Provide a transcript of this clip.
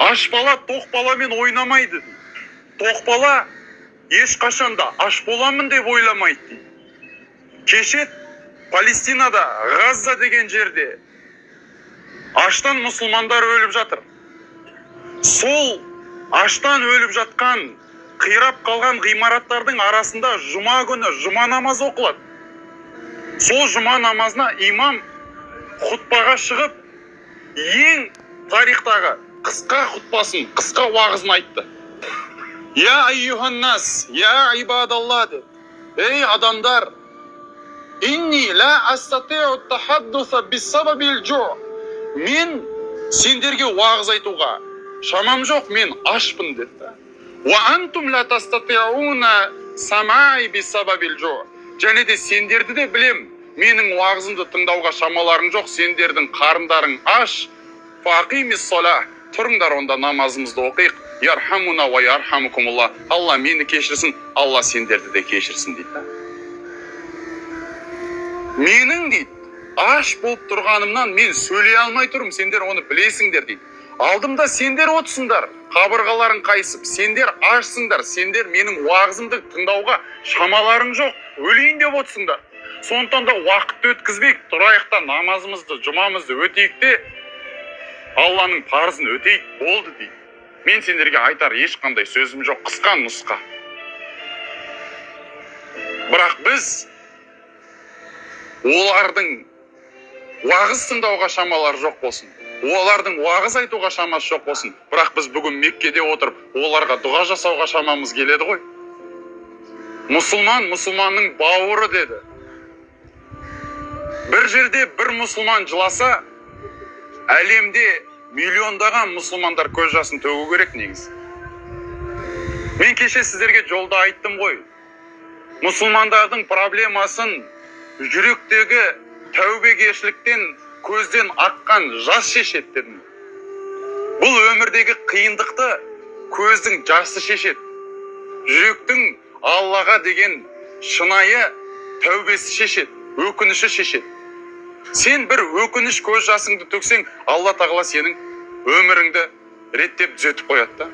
Аш бала тоқ баламен ойнамайды. Тоқ бала ешқашанда аш боламын деп ойламайды дейді. Кеше Палестинада, Газза деген жерде аштан мұсылмандар өліп жатыр. Сол аштан өліп жатқан, қирап қалған ғимараттардың арасында жұма күні жұма намазы оқылады. Сол жұма намазына имам хутбаға шығып, ең тарихтағы қысқа хутбасын, қысқа уағызын айтты. Я айюханнас, я ибадалла деп. Ей адамдар, инни ла астатиу тахаддуса биссабабил жу. Мен сендерге уағыз айтуға шамам жоқ, мен ашпын деді. Ва антум ла тастатиуна самай биссабабил жу. Және де сендерді де білем, менің уағызымды тыңдауға шамаларың жоқ, сендердің қарындарың аш. Фақимис сола, тұрыңдар онда намазымызды оқиық. Ярхамуна ва ярхамукумулла. Алла мені кешірсін, Алла сендерді де кешірсін дейді. Менің дейді, аш болып тұрғанымнан мен сөйлей алмай тұрмын, сендер оны білесіңдер дейді. Алдымда сендер отырсыңдар, қабырғаларың қайысып, сендер ашсыңдар, сендер менің уағызымды тыңдауға шамаларың жоқ, өлейін деп отырсыңдар. Сондықтан да уақытты өткізбейік, тұрайық та намазымызды, жұмамызды өтейік те, Алланың парызын өтейік, болды дейді. Мен сендерге айтар ешқандай сөзім жоқ, қысқа нұсқа. Бірақ біз олардың уағыз тыңдауға шамалар жоқ болсын, олардың уағыз айтуға шамасы жоқ болсын, бірақ біз бүгін Меккеде отырып, оларға дұға жасауға шамамыз келеді ғой. Мұсылман мұсылманның бауыры деді. Бір жерде бір мұсылман жыласа, әлемде миллиондаған мұсылмандар көз жасын төгу керек негізі. Мен кеше сіздерге жолда айттым ғой. Мұсылмандардың проблемасын жүректегі тәубегершіліктен көзден аққан жас шешеді дедім. Бұл өмірдегі қиындықты көздің жасы шешеді. Жүректің Аллаға деген шынайы тәубесі шешеді, өкініші шешеді. Сен бір өкініш көз жасыңды төксең, Алла тағала сенің өміріңді реттеп түзетіп қояды да.